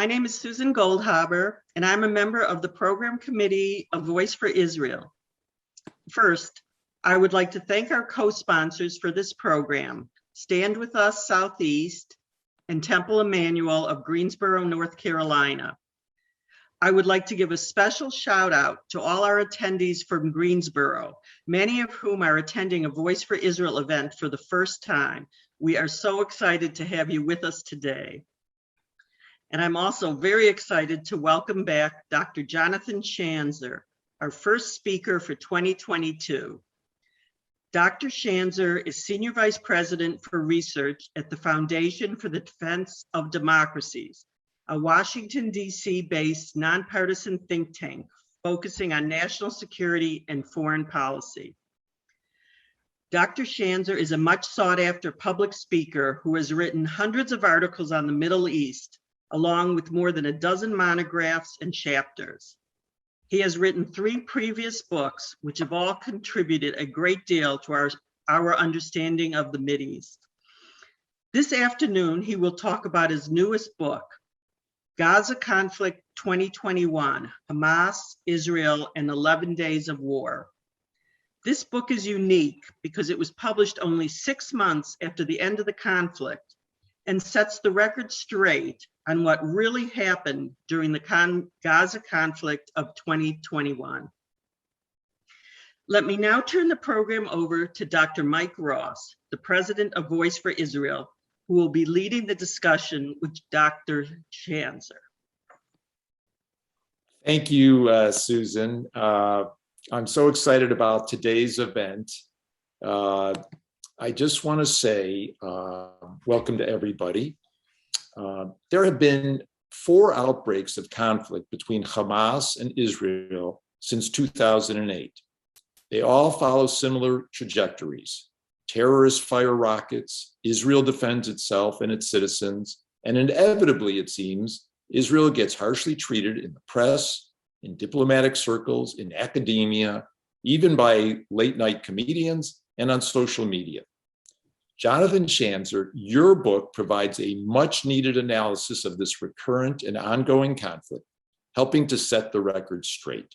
My name is Susan Goldhaber, and I'm a member of the Program Committee of Voice for Israel. First, I would like to thank our co-sponsors for this program, Stand With Us Southeast and Temple Emmanuel of Greensboro, North Carolina. I would like to give a special shout out to all our attendees from Greensboro, many of whom are attending a Voice for Israel event for the first time. We are so excited to have you with us today. And I'm also very excited to welcome back Dr. Jonathan Schanzer, our first speaker for 2022. Dr. Schanzer is Senior Vice President for Research at the Foundation for the Defense of Democracies, a Washington, D.C. based nonpartisan think tank focusing on national security and foreign policy. Dr. Schanzer is a much sought after public speaker who has written hundreds of articles on the Middle East, along with more than a dozen monographs and chapters. He has written 3 previous books, which have all contributed a great deal to our understanding of the Mideast. This afternoon, he will talk about his newest book, Gaza Conflict 2021, Hamas, Israel, and 11 Days of War. This book is unique because it was published only 6 months after the end of the conflict and sets the record straight on what really happened during the Gaza conflict of 2021. Let me now turn the program over to Dr. Mike Ross, the president of Voice for Israel, who will be leading the discussion with Dr. Schanzer. Thank you, Susan. I'm so excited about today's event. I just want to say welcome to everybody. There have been 4 outbreaks of conflict between Hamas and Israel since 2008. They all follow similar trajectories. Terrorists fire rockets, Israel defends itself and its citizens, and inevitably, it seems, Israel gets harshly treated in the press, in diplomatic circles, in academia, even by late-night comedians and on social media. Jonathan Schanzer, your book provides a much-needed analysis of this recurrent and ongoing conflict, helping to set the record straight.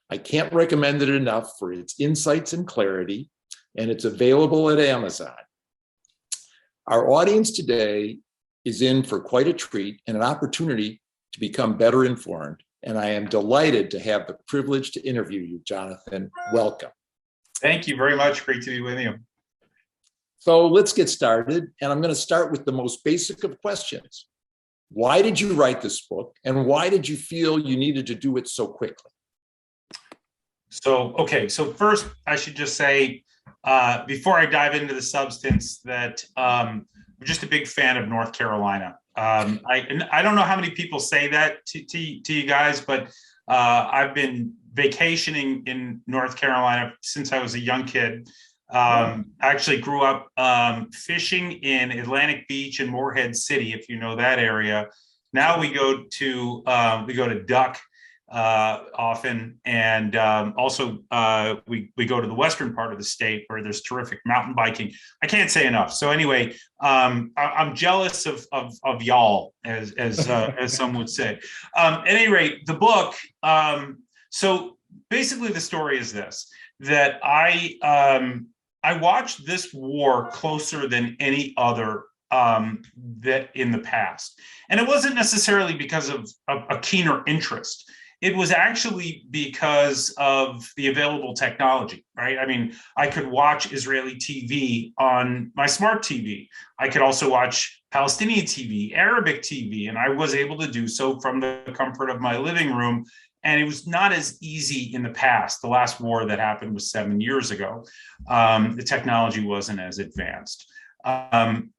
I can't recommend it enough for its insights and clarity, and it's available at Amazon. Our audience today is in for quite a treat and an opportunity to become better informed, and I am delighted to have the privilege to interview you, Jonathan. Welcome. Thank you very much. Great to be with you. So let's get started, and I'm going to start with the most basic of questions. Why did you write this book, and why did you feel you needed to do it so quickly? So first I should just say, before I dive into the substance, that I'm just a big fan of North Carolina. I don't know how many people say that to you guys, but I've been vacationing in North Carolina since I was a young kid. I actually grew up fishing in Atlantic Beach and Morehead City, if you know that area. Now we go to Duck often, and also we go to the western part of the state where there's terrific mountain biking. I can't say enough. So anyway, I'm jealous of y'all, as some would say. At any rate, the book. So basically, the story is this: that I watched this war closer than any other that in the past. And it wasn't necessarily because of a keener interest. It was actually because of the available technology, right? I mean, I could watch Israeli TV on my smart TV. I could also watch Palestinian TV, Arabic TV, and I was able to do so from the comfort of my living room. And it was not as easy in the past. The last war that happened was 7 years ago. The technology wasn't as advanced. And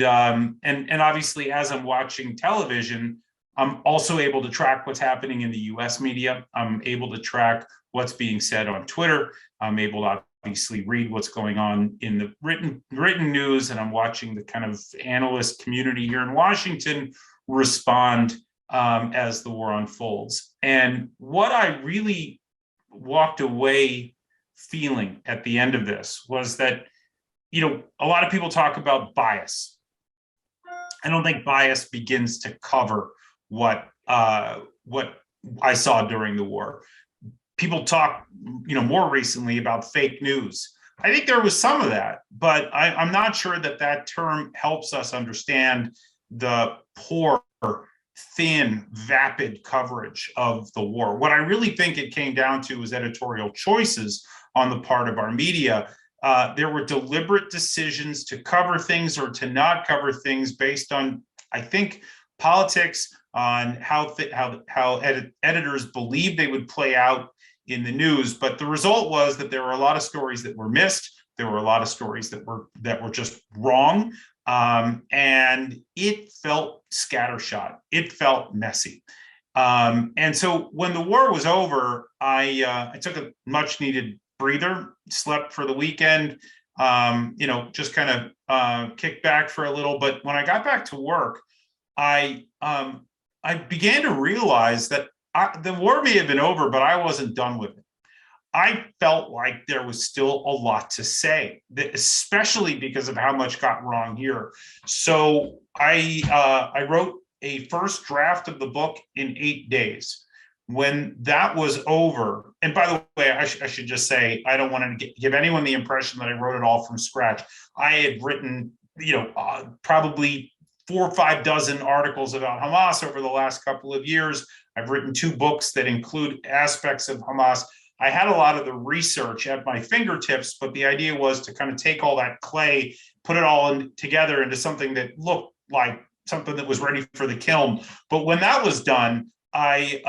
obviously, as I'm watching television, I'm also able to track what's happening in the US media. I'm able to track what's being said on Twitter. I'm able to obviously read what's going on in the written news, and I'm watching the kind of analyst community here in Washington respond as the war unfolds. And what I really walked away feeling at the end of this was that, you know, a lot of people talk about bias. I don't think bias begins to cover what I saw during the war. People talk, more recently about fake news. I think there was some of that, but I'm not sure that term helps us understand the poor, thin, vapid coverage of the war. What I really think it came down to was editorial choices on the part of our media. There were deliberate decisions to cover things or to not cover things based on, I think, politics, on how editors believed they would play out in the news. But the result was that there were a lot of stories that were missed. There were a lot of stories that were just wrong. And it felt scattershot. It felt messy. And so when the war was over, I took a much needed breather, slept for the weekend, just kind of kicked back for a little. But when I got back to work, I began to realize that the war may have been over, but I wasn't done with it. I felt like there was still a lot to say, especially because of how much got wrong here. So I wrote a first draft of the book in 8 days. When that was over, and by the way, I should just say, I don't want to give anyone the impression that I wrote it all from scratch. I had written, probably 4 or 5 dozen articles about Hamas over the last couple of years. I've written 2 books that include aspects of Hamas. I had a lot of the research at my fingertips, but the idea was to kind of take all that clay, put it all together into something that looked like something that was ready for the kiln. But when that was done, I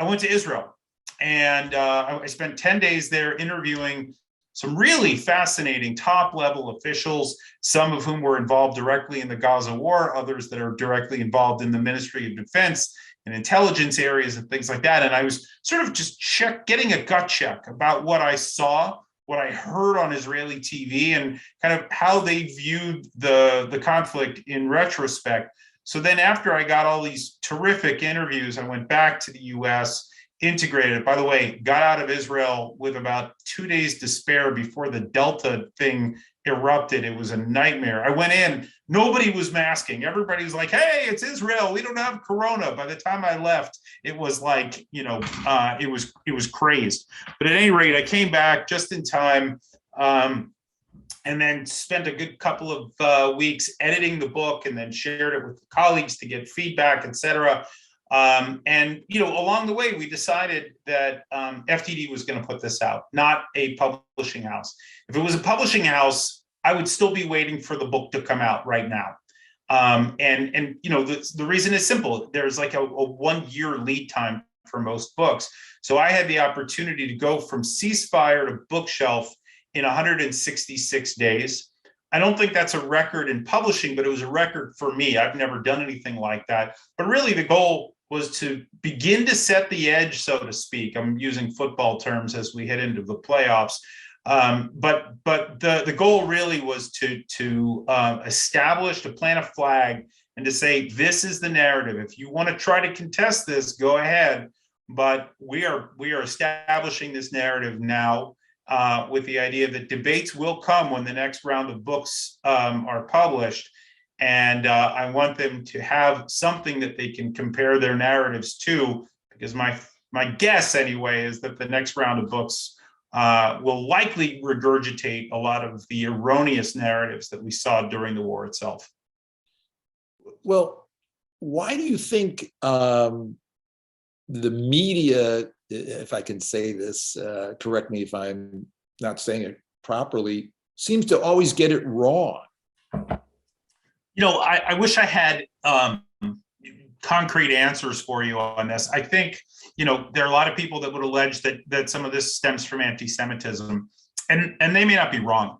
went to Israel, and I spent 10 days there interviewing some really fascinating top-level officials, some of whom were involved directly in the Gaza war, others that are directly involved in the Ministry of Defense and intelligence areas and things like that. And I was sort of just getting a gut check about what I saw, what I heard on Israeli TV, and kind of how they viewed the conflict in retrospect. So then after I got all these terrific interviews, I went back to the US, integrated. By the way, got out of Israel with about 2 days to spare before the Delta thing erupted. It was a nightmare. I went in, nobody was masking. Everybody was like, hey, it's Israel. We don't have corona. By the time I left, it was like, it was crazed. But at any rate, I came back just in time. And then spent a good couple of weeks editing the book, and then shared it with colleagues to get feedback, et cetera. And along the way, we decided that FTD was going to put this out, not a publishing house. If it was a publishing house, I would still be waiting for the book to come out right now. The reason is simple. There's like a 1 year lead time for most books. So I had the opportunity to go from ceasefire to bookshelf in 166 days. I don't think that's a record in publishing, but it was a record for me. I've never done anything like that. But really the goal was to begin to set the edge, so to speak. I'm using football terms as we head into the playoffs. But the goal really was to establish, to plant a flag and to say, this is the narrative. If you want to try to contest this, go ahead. But we are establishing this narrative now. With the idea that debates will come when the next round of books are published. And I want them to have something that they can compare their narratives to, because my guess anyway is that the next round of books will likely regurgitate a lot of the erroneous narratives that we saw during the war itself. Well, why do you think the media, if I can say this, correct me if I'm not saying it properly, seems to always get it wrong? I wish I had concrete answers for you on this. I think, there are a lot of people that would allege that some of this stems from anti-Semitism, and they may not be wrong.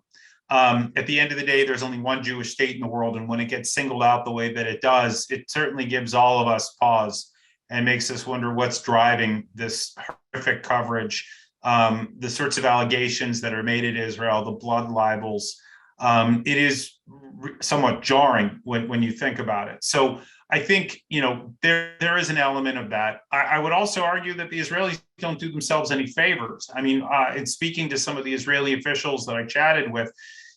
At the end of the day, there's only one Jewish state in the world, and when it gets singled out the way that it does, it certainly gives all of us pause and makes us wonder what's driving this horrific coverage, the sorts of allegations that are made at Israel, the blood libels. It is somewhat jarring when you think about it. So I think, there is an element of that. I would also argue that the Israelis don't do themselves any favors. I mean, in speaking to some of the Israeli officials that I chatted with,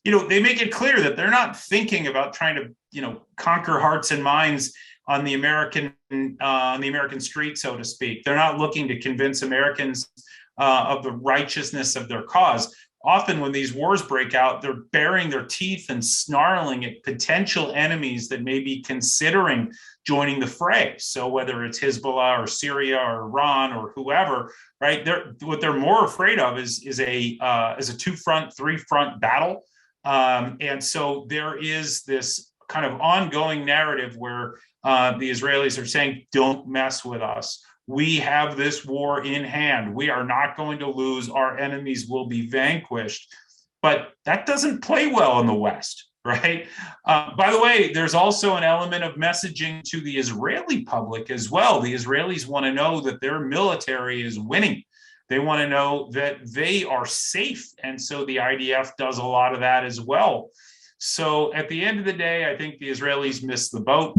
they make it clear that they're not thinking about trying to, conquer hearts and minds on the American on the American street, so to speak. They're not looking to convince Americans of the righteousness of their cause. Often when these wars break out, they're baring their teeth and snarling at potential enemies that may be considering joining the fray. So whether it's Hezbollah or Syria or Iran or whoever, right? What they're more afraid of is a 2-front, 3-front battle. And so there is this kind of ongoing narrative where the Israelis are saying, don't mess with us. We have this war in hand. We are not going to lose. Our enemies will be vanquished. But that doesn't play well in the West, right? By the way, there's also an element of messaging to the Israeli public as well. The Israelis want to know that their military is winning. They want to know that they are safe. And so the IDF does a lot of that as well. So at the end of the day, I think the Israelis missed the boat.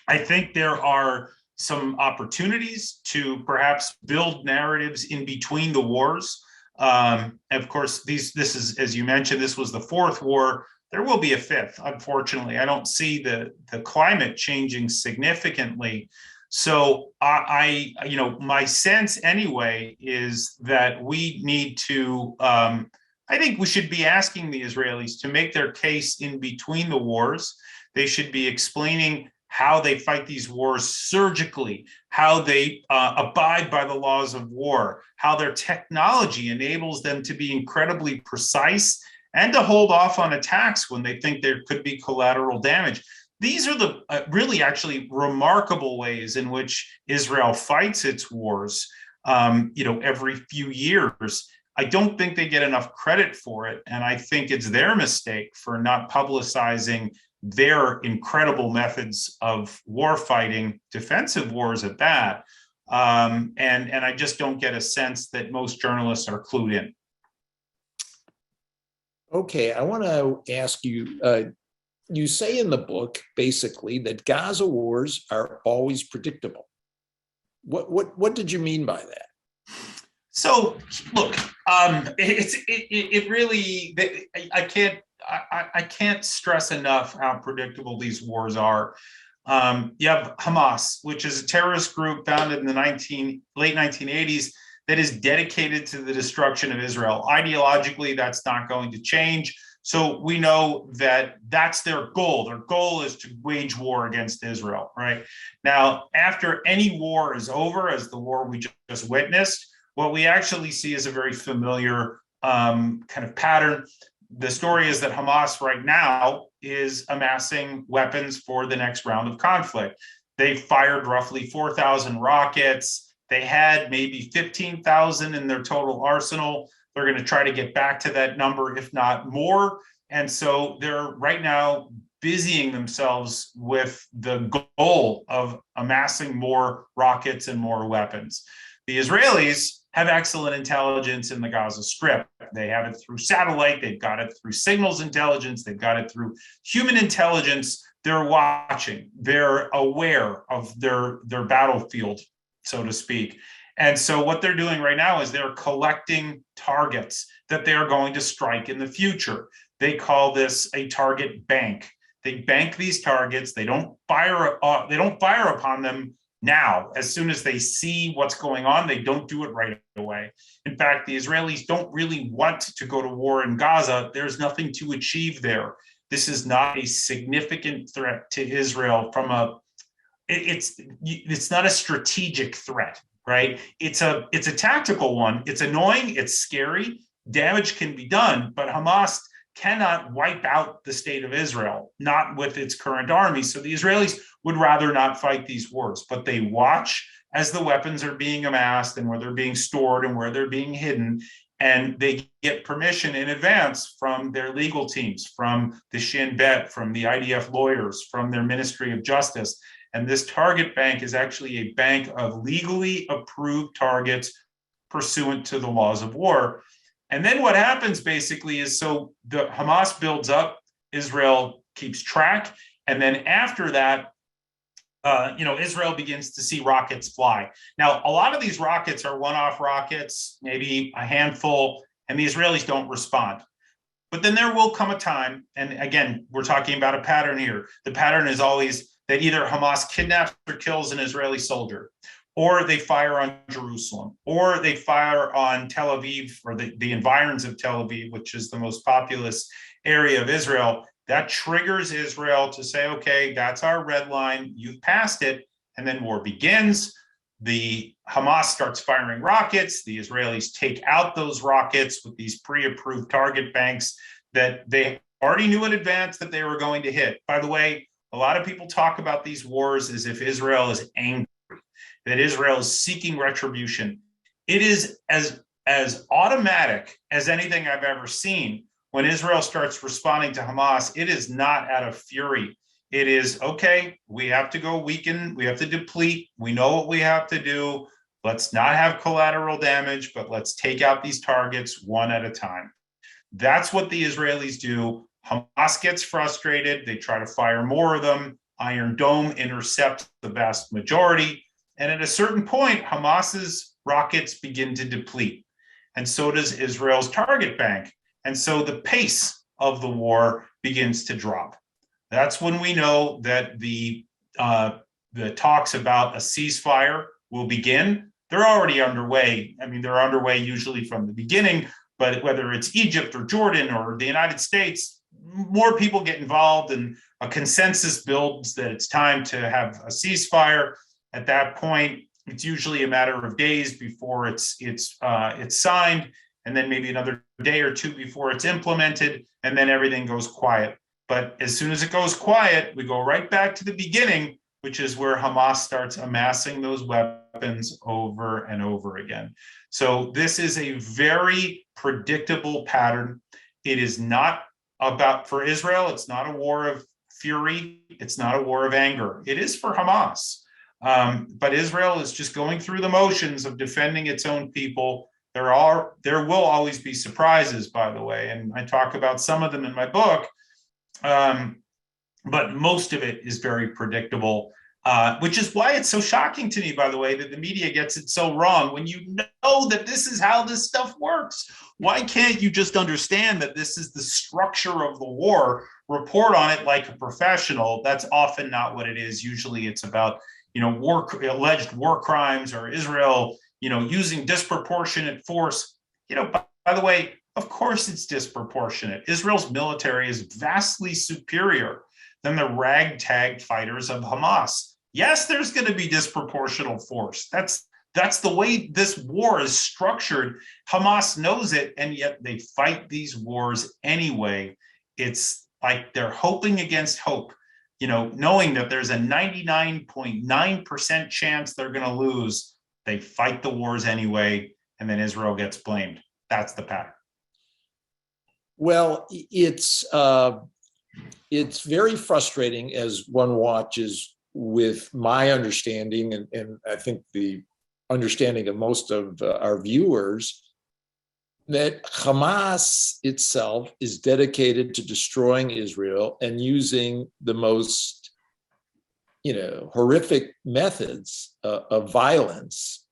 I think there are some opportunities to perhaps build narratives in between the wars. Of course, this is, as you mentioned, this was the 4th war. There will be a 5th, unfortunately. I don't see the climate changing significantly. So my sense anyway is that we need to, I think we should be asking the Israelis to make their case in between the wars. They should be explaining how they fight these wars surgically, how they abide by the laws of war, how their technology enables them to be incredibly precise and to hold off on attacks when they think there could be collateral damage. These are the really actually remarkable ways in which Israel fights its wars, every few years. I don't think they get enough credit for it. And I think it's their mistake for not publicizing their incredible methods of war fighting, defensive wars at that. And I just don't get a sense that most journalists are clued in. Okay, I want to ask you, you say in the book, basically, that Gaza wars are always predictable. What did you mean by that? So, look, it really, I can't stress enough how predictable these wars are. You have Hamas, which is a terrorist group founded in the late 1980s that is dedicated to the destruction of Israel. Ideologically, that's not going to change. So we know that that's their goal. Their goal is to wage war against Israel, right? Now, after any war is over, as the war we just witnessed, what we actually see is a very familiar kind of pattern. The story is that Hamas right now is amassing weapons for the next round of conflict. They fired roughly 4,000 rockets. They had maybe 15,000 in their total arsenal. They're going to try to get back to that number, if not more. And so they're right now busying themselves with the goal of amassing more rockets and more weapons. The Israelis have excellent intelligence in the Gaza Strip. They have it through satellite, they've got it through signals intelligence, they've got it through human intelligence. They're watching, they're aware of their battlefield, so to speak. And so what they're doing right now is they're collecting targets that they are going to strike in the future. They call this a target bank. They bank these targets. They don't fire upon them now. As soon as they see what's going on, they don't do it right away. In fact, the Israelis don't really want to go to war in Gaza. There's nothing to achieve there. This is not a significant threat to Israel it's not a strategic threat, right? It's a tactical one. It's annoying, it's scary, damage can be done, but Hamas cannot wipe out the state of Israel, not with its current army. So the Israelis would rather not fight these wars, but they watch as the weapons are being amassed and where they're being stored and where they're being hidden. And they get permission in advance from their legal teams, from the Shin Bet, from the IDF lawyers, from their Ministry of Justice. And this target bank is actually a bank of legally approved targets pursuant to the laws of war. And then what happens basically is, so the Hamas builds up, Israel keeps track. And then after that, Israel begins to see rockets fly. Now, a lot of these rockets are one-off rockets, maybe a handful, and the Israelis don't respond. But then there will come a time, and again, we're talking about a pattern here. The pattern is always that either Hamas kidnaps or kills an Israeli soldier, or they fire on Jerusalem, or they fire on Tel Aviv or the environs of Tel Aviv, which is the most populous area of Israel, that triggers Israel to say, okay, that's our red line, you've passed it, and then war begins. The Hamas starts firing rockets. The Israelis take out those rockets with these pre-approved target banks that they already knew in advance that they were going to hit. By the way, a lot of people talk about these wars as if Israel is angry, that Israel is seeking retribution. It is as automatic as anything I've ever seen. When Israel starts responding to Hamas, it is not out of fury. It is, okay, we have to go weaken, we have to deplete, we know what we have to do. Let's not have collateral damage, but let's take out these targets one at a time. That's what the Israelis do. Hamas gets frustrated. They try to fire more of them. Iron Dome intercepts the vast majority. And at a certain point, Hamas's rockets begin to deplete. And so does Israel's target bank. And so the pace of the war begins to drop. That's when we know that the talks about a ceasefire will begin. They're already underway. I mean, they're underway usually from the beginning, but whether it's Egypt or Jordan or the United States, more people get involved and a consensus builds that it's time to have a ceasefire. At that point, it's usually a matter of days before it's signed, and then maybe another day or two before it's implemented, and then everything goes quiet. But as soon as it goes quiet, we go right back to the beginning, which is where Hamas starts amassing those weapons over and over again. So this is a very predictable pattern. It is not about, for Israel, it's not a war of fury. It's not a war of anger. It is for Hamas. But Israel is just going through the motions of defending its own people. There will always be surprises, by the way, and I talk about some of them in my book. But most of it is very predictable, which is why it's so shocking to me, by the way, that the media gets it so wrong. When you know that this is how this stuff works, why can't you just understand that this is the structure of the war, report on it like a professional? That's often not what it is. Usually it's about, alleged war crimes or Israel, using disproportionate force. By the way, of course it's disproportionate. Israel's military is vastly superior than the ragtag fighters of Hamas. Yes, there's going to be disproportional force. That's the way this war is structured. Hamas knows it, and yet they fight these wars anyway. It's like they're hoping against hope, knowing that there's a 99.9% chance they're going to lose. They fight the wars anyway, and then Israel gets blamed. That's the pattern. Well, it's very frustrating as one watches with my understanding, and I think the understanding of most of our viewers, that Hamas itself is dedicated to destroying Israel and using the most, horrific methods of violence,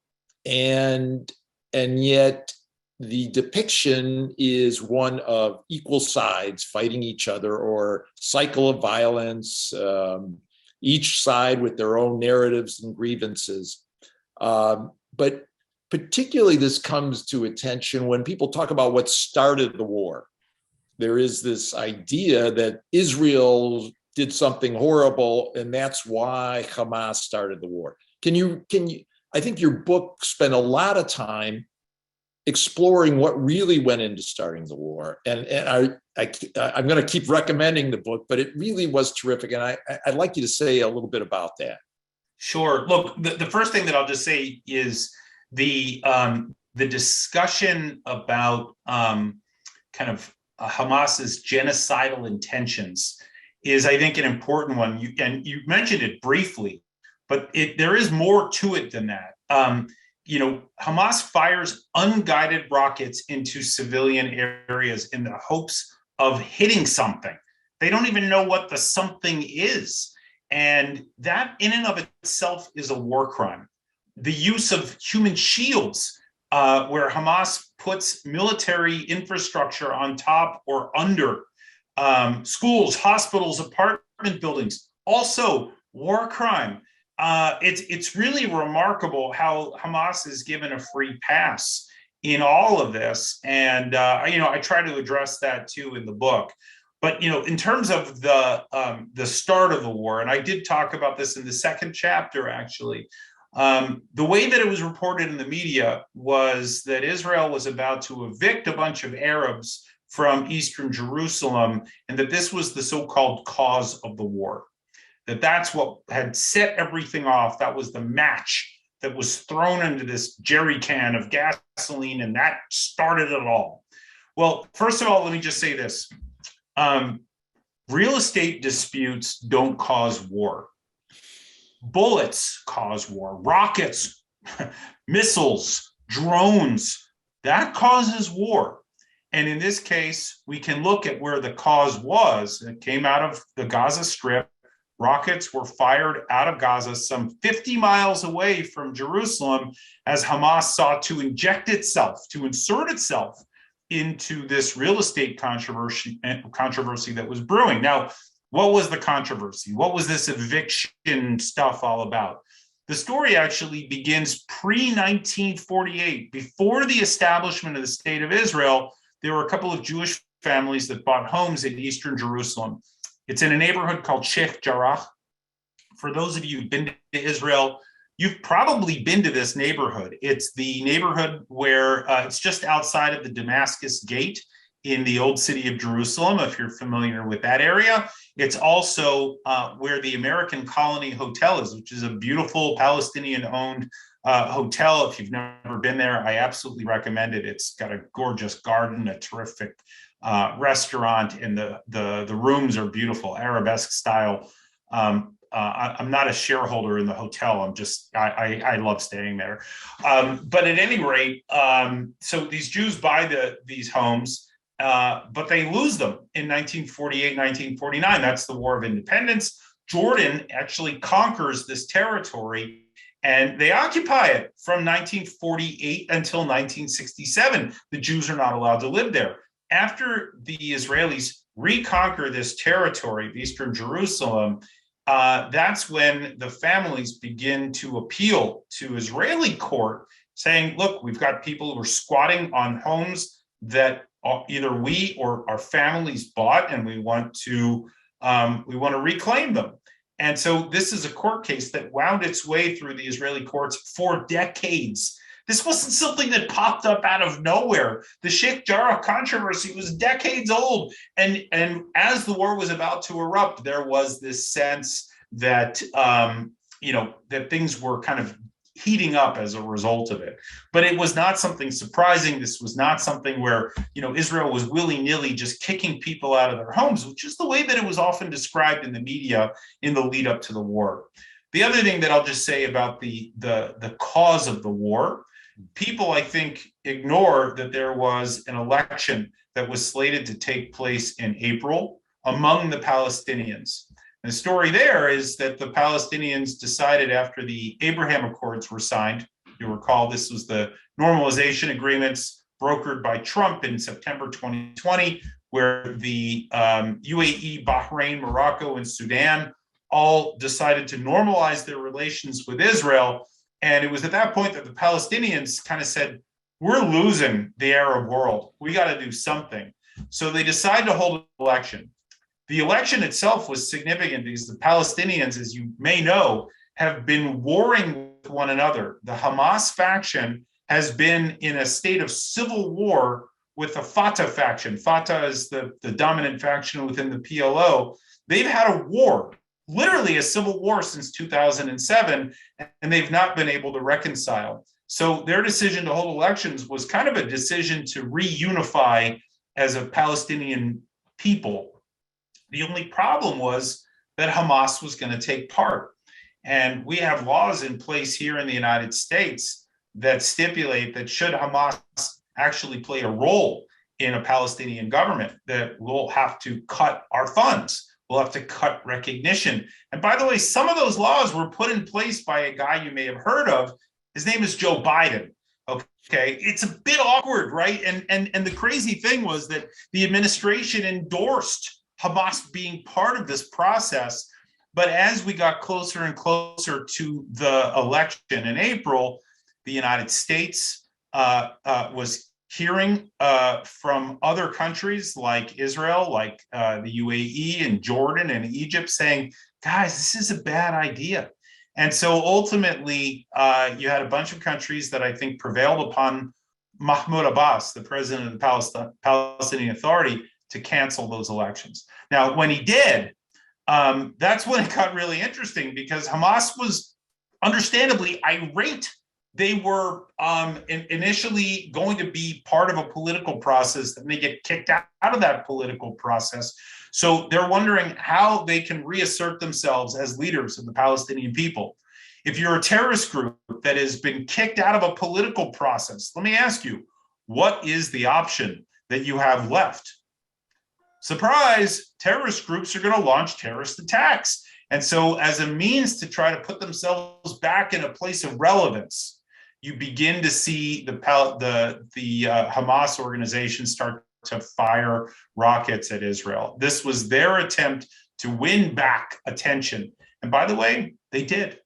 and yet the depiction is one of equal sides fighting each other, or cycle of violence, each side with their own narratives and grievances. But particularly this comes to attention when people talk about what started the war. There is this idea that Israel did something horrible, and that's why Hamas started the war. Can you? I think your book spent a lot of time exploring what really went into starting the war. And I'm going to keep recommending the book, but it really was terrific. And I'd like you to say a little bit about that. Sure. Look, the first thing that I'll just say is the discussion about Hamas's genocidal intentions is, I think, an important one. You mentioned it briefly, but there is more to it than that. Hamas fires unguided rockets into civilian areas in the hopes of hitting something. They don't even know what the something is. And that in and of itself is a war crime. The use of human shields, where Hamas puts military infrastructure on top or under schools, hospitals, apartment buildings, also war crime. It's really remarkable how Hamas is given a free pass in all of this, and I try to address that too in the book. But in terms of the start of the war, and I did talk about this in the second chapter actually. The way that it was reported in the media was that Israel was about to evict a bunch of Arabs from eastern Jerusalem, and that this was the so-called cause of the war. That's what had set everything off. That was the match that was thrown into this jerry can of gasoline, and that started it all. Well, first of all, let me just say this. Real estate disputes don't cause war. Bullets cause war. Rockets, missiles, drones, that causes war. And in this case, we can look at where the cause was. It came out of the Gaza Strip. Rockets were fired out of Gaza some 50 miles away from Jerusalem as Hamas sought to insert itself into this real estate controversy that was brewing. Now, what was the controversy? What was this eviction stuff all about? The story actually begins pre-1948. Before the establishment of the State of Israel, there were a couple of Jewish families that bought homes in eastern Jerusalem. It's in a neighborhood called Sheikh Jarrah. For those of you who've been to Israel, you've probably been to this neighborhood. It's the neighborhood where it's just outside of the Damascus Gate in the old city of Jerusalem, if you're familiar with that area. It's also where the American Colony Hotel is, which is a beautiful Palestinian-owned hotel. If you've never been there, I absolutely recommend it. It's got a gorgeous garden, a terrific restaurant, and the rooms are beautiful, Arabesque style. I'm not a shareholder in the hotel. I love staying there. But at any rate, so these Jews buy these homes, but they lose them in 1948, 1949. That's the War of Independence. Jordan actually conquers this territory, and they occupy it from 1948 until 1967. The Jews are not allowed to live there. After the Israelis reconquer this territory of eastern Jerusalem, that's when the families begin to appeal to Israeli court, saying, look, we've got people who are squatting on homes that either we or our families bought, and we want to reclaim them. And so this is a court case that wound its way through the Israeli courts for decades. This wasn't something that popped up out of nowhere. The Sheikh Jarrah controversy was decades old. And as the war was about to erupt, there was this sense that, that things were kind of heating up as a result of it. But it was not something surprising. This was not something where, Israel was willy-nilly just kicking people out of their homes, which is the way that it was often described in the media in the lead up to the war. The other thing that I'll just say about the cause of the war, people, I think, ignore that there was an election that was slated to take place in April among the Palestinians. And the story there is that the Palestinians decided after the Abraham Accords were signed, you'll recall this was the normalization agreements brokered by Trump in September 2020, where the UAE, Bahrain, Morocco, and Sudan all decided to normalize their relations with Israel. And it was at that point that the Palestinians kind of said, we're losing the Arab world. We got to do something. So they decided to hold an election. The election itself was significant because the Palestinians, as you may know, have been warring with one another. The Hamas faction has been in a state of civil war with the Fatah faction. Fatah is the dominant faction within the PLO. They've had a war, literally a civil war since 2007, and they've not been able to reconcile. So their decision to hold elections was kind of a decision to reunify as a Palestinian people. The only problem was that Hamas was going to take part. And we have laws in place here in the United States that stipulate that should Hamas actually play a role in a Palestinian government, that we'll have to cut our funds. We'll have to cut recognition. And by the way, some of those laws were put in place by a guy you may have heard of. His name is Joe Biden. Okay, it's a bit awkward, right? And the crazy thing was that the administration endorsed Hamas being part of this process. But as we got closer and closer to the election in April, the United States was hearing from other countries like Israel, like the UAE and Jordan and Egypt saying, guys, this is a bad idea. And so ultimately, you had a bunch of countries that I think prevailed upon Mahmoud Abbas, the president of the Palestinian Authority, to cancel those elections. Now, when he did, that's when it got really interesting, because Hamas was understandably irate. They were initially going to be part of a political process, and they get kicked out of that political process. So they're wondering how they can reassert themselves as leaders of the Palestinian people. If you're a terrorist group that has been kicked out of a political process, let me ask you, what is the option that you have left? Surprise, terrorist groups are going to launch terrorist attacks. And so as a means to try to put themselves back in a place of relevance, you begin to see the Hamas organization start to fire rockets at Israel. This was their attempt to win back attention. And by the way, they did.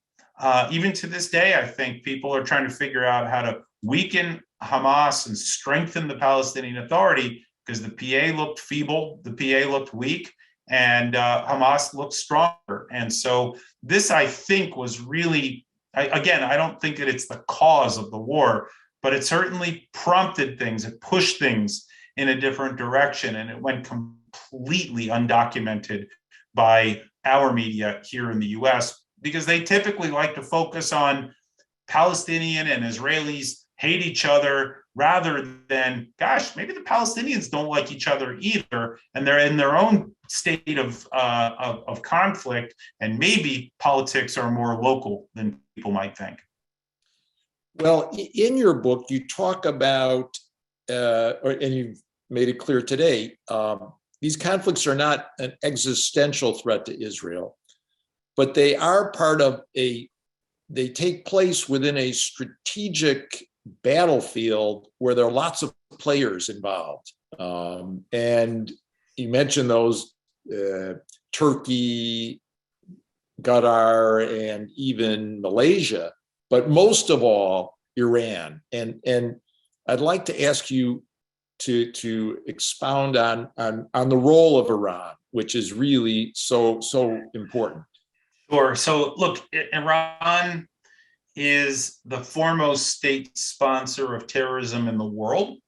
Even to this day, I think people are trying to figure out how to weaken Hamas and strengthen the Palestinian Authority, because the PA looked feeble, the PA looked weak, and Hamas looked stronger. And so this, I think, was really, I don't think that it's the cause of the war, but it certainly prompted things, it pushed things in a different direction, and it went completely undocumented by our media here in the US, because they typically like to focus on Palestinian and Israelis hate each other, rather than, gosh, maybe the Palestinians don't like each other either, and they're in their own state of conflict, and maybe politics are more local than people might think. Well, in your book, you talk about, and you've made it clear today, these conflicts are not an existential threat to Israel, but they are part of they take place within a strategic battlefield where there are lots of players involved. And you mentioned those, Turkey, Qatar, and even Malaysia, but most of all, Iran. And I'd like to ask you to expound on the role of Iran, which is really so important. Sure. So look, Iran is the foremost state sponsor of terrorism in the world,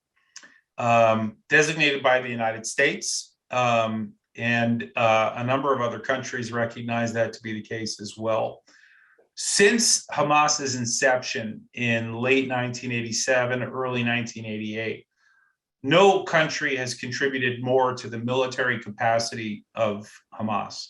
designated by the United States, and a number of other countries recognize that to be the case as well. Since Hamas's inception in late 1987, early 1988, no country has contributed more to the military capacity of Hamas.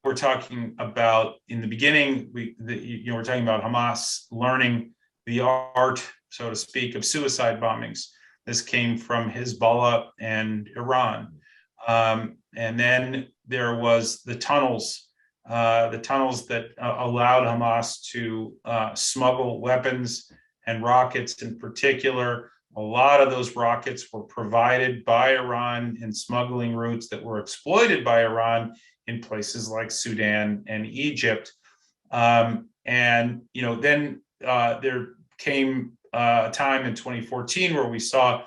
We're talking about, in the beginning, we're talking about Hamas learning the art, so to speak, of suicide bombings. This came from Hezbollah and Iran. And then there was the tunnels that allowed Hamas to smuggle weapons and rockets in particular. A lot of those rockets were provided by Iran in smuggling routes that were exploited by Iran in places like Sudan and Egypt. Then there came a time in 2014 where we saw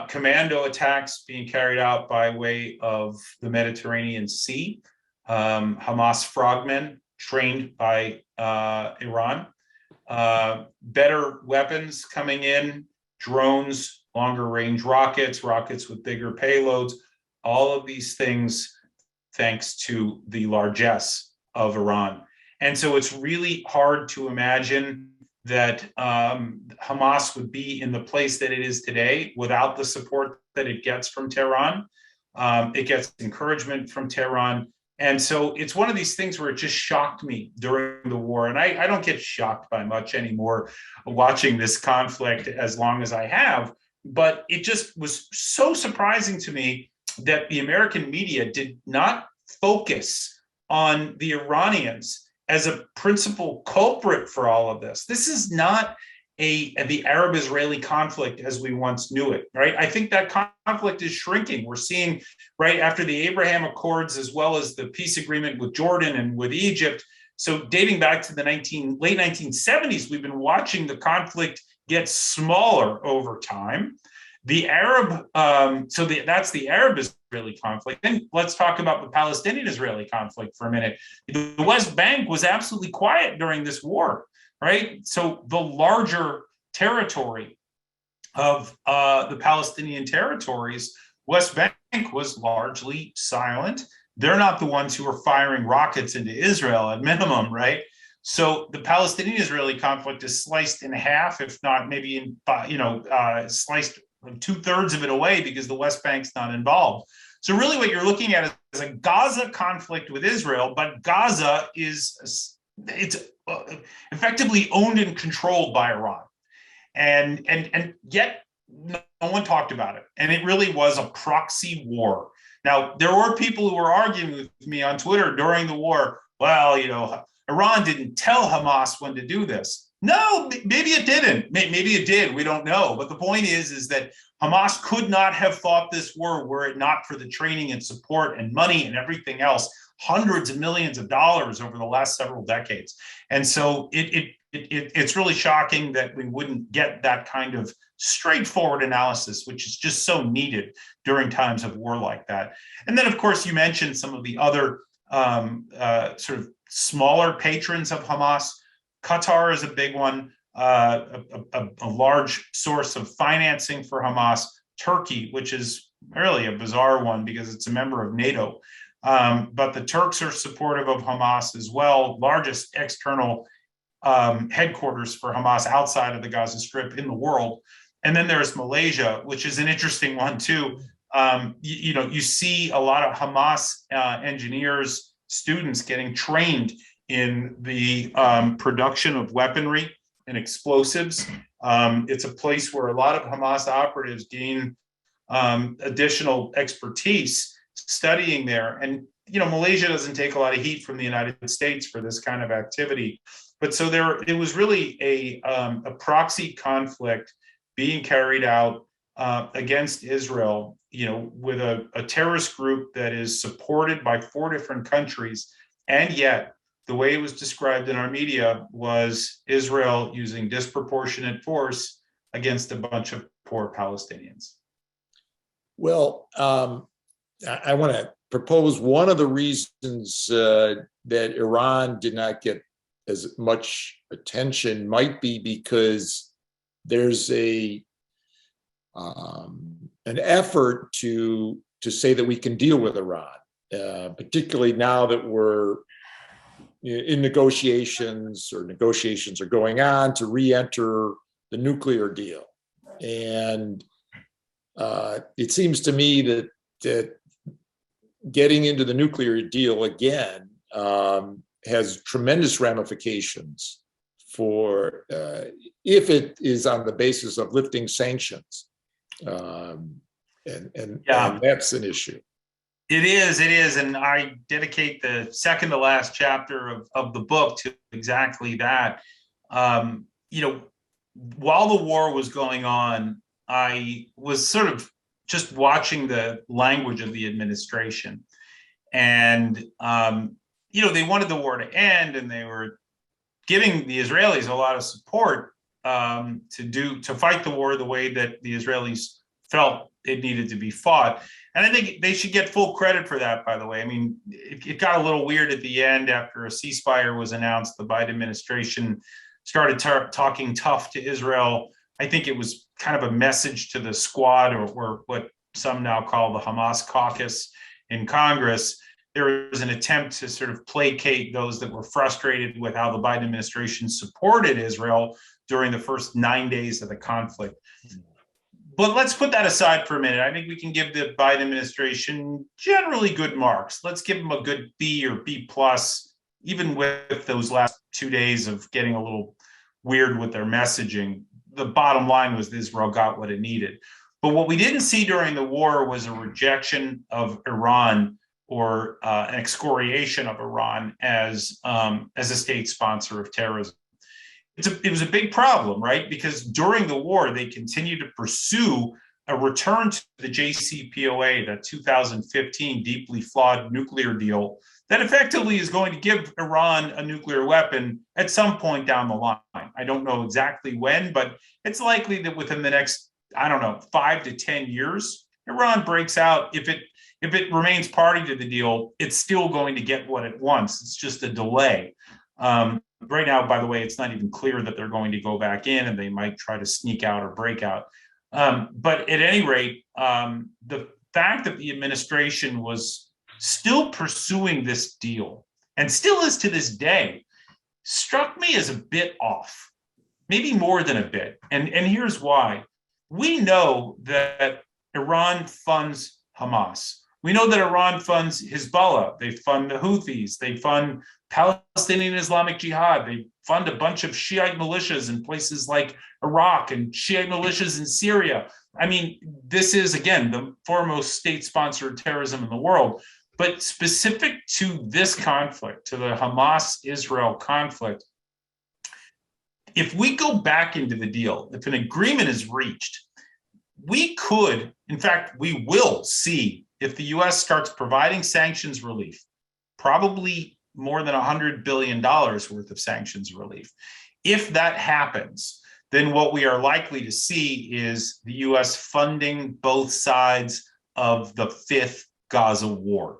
commando attacks being carried out by way of the Mediterranean Sea. Hamas frogmen trained by Iran. Better weapons coming in, drones, longer range rockets with bigger payloads, all of these things thanks to the largesse of Iran. And so it's really hard to imagine that Hamas would be in the place that it is today without the support that it gets from Tehran. It gets encouragement from Tehran. And so it's one of these things where it just shocked me during the war. And I don't get shocked by much anymore watching this conflict as long as I have. But it just was so surprising to me that the American media did not focus on the Iranians as a principal culprit for all of this. This is not the Arab-Israeli conflict as we once knew it, right? I think that conflict is shrinking. We're seeing, right after the Abraham Accords, as well as the peace agreement with Jordan and with Egypt. So dating back to the late 1970s, we've been watching the conflict get smaller over time. The Arab, that's the Arab-Israeli conflict. Then let's talk about the Palestinian-Israeli conflict for a minute. The West Bank was absolutely quiet during this war, right? So the larger territory of the Palestinian territories, West Bank was largely silent. They're not the ones who are firing rockets into Israel at minimum, right? So the Palestinian-Israeli conflict is sliced in half, if not maybe sliced 2/3 of it away because the West Bank's not involved. So really what you're looking at is a Gaza conflict with Israel, but Gaza it's effectively owned and controlled by Iran. And yet no one talked about it. And it really was a proxy war. Now, there were people who were arguing with me on Twitter during the war, well, Iran didn't tell Hamas when to do this. No, maybe it didn't. Maybe it did. We don't know. But the point is that Hamas could not have fought this war were it not for the training and support and money and everything else, hundreds of millions of dollars over the last several decades. And so it's really shocking that we wouldn't get that kind of straightforward analysis, which is just so needed during times of war like that. And then, of course, you mentioned some of the other sort of smaller patrons of Hamas. Qatar is a big one, a large source of financing for Hamas. Turkey, which is really a bizarre one because it's a member of NATO. But the Turks are supportive of Hamas as well, largest external headquarters for Hamas outside of the Gaza Strip in the world. And then there's Malaysia, which is an interesting one too. You see a lot of Hamas engineers, students getting trained in the production of weaponry and explosives. It's a place where a lot of Hamas operatives gain additional expertise studying there. And, Malaysia doesn't take a lot of heat from the United States for this kind of activity. But so it was really a proxy conflict being carried out against Israel, with a terrorist group that is supported by 4 different countries. And yet, the way it was described in our media was Israel using disproportionate force against a bunch of poor Palestinians. Well, I want to propose one of the reasons that Iran did not get as much attention might be because there's an effort to say that we can deal with Iran, particularly now that we're in negotiations are going on to re-enter the nuclear deal. And it seems to me that getting into the nuclear deal again has tremendous ramifications for if it is on the basis of lifting sanctions. And that's an issue. It is. And I dedicate the second to last chapter of the book to exactly that. While the war was going on, I was sort of just watching the language of the administration. And, they wanted the war to end, and they were giving the Israelis a lot of support to fight the war the way that the Israelis felt it needed to be fought. And I think they should get full credit for that, by the way. I mean, it got a little weird at the end after a ceasefire was announced. The Biden administration started talking tough to Israel. I think it was kind of a message to the squad, or what some now call the Hamas caucus in Congress. There was an attempt to sort of placate those that were frustrated with how the Biden administration supported Israel during the first 9 days of the conflict. But let's put that aside for a minute. I think we can give the Biden administration generally good marks. Let's give them a good B or B plus, even with those last 2 days of getting a little weird with their messaging. The bottom line was Israel got what it needed. But what we didn't see during the war was a rejection of Iran or an excoriation of Iran as a state sponsor of terrorism. it was a big problem, right? Because during the war, they continued to pursue a return to the JCPOA, that 2015 deeply flawed nuclear deal that effectively is going to give Iran a nuclear weapon at some point down the line. I don't know exactly when, but it's likely that within the next, I don't know, 5 to 10 years, Iran breaks out. If it remains party to the deal, it's still going to get what it wants. It's just a delay. Right now, by the way, it's not even clear that they're going to go back in, and they might try to sneak out or break out. But at any rate, the fact that the administration was still pursuing this deal, and still is to this day, struck me as a bit off, maybe more than a bit. And here's why. We know that Iran funds Hamas. We know that Iran funds Hezbollah. They fund the Houthis. They fund Palestinian Islamic Jihad. They fund a bunch of Shiite militias in places like Iraq and Shiite militias in Syria. I mean, this is, again, the foremost state-sponsored terrorism in the world. But specific to this conflict, to the Hamas-Israel conflict, if we go back into the deal, if an agreement is reached, we could, in fact, we will see if the US starts providing sanctions relief, probably more than $100 billion worth of sanctions relief. If that happens, then what we are likely to see is the US funding both sides of the fifth Gaza war.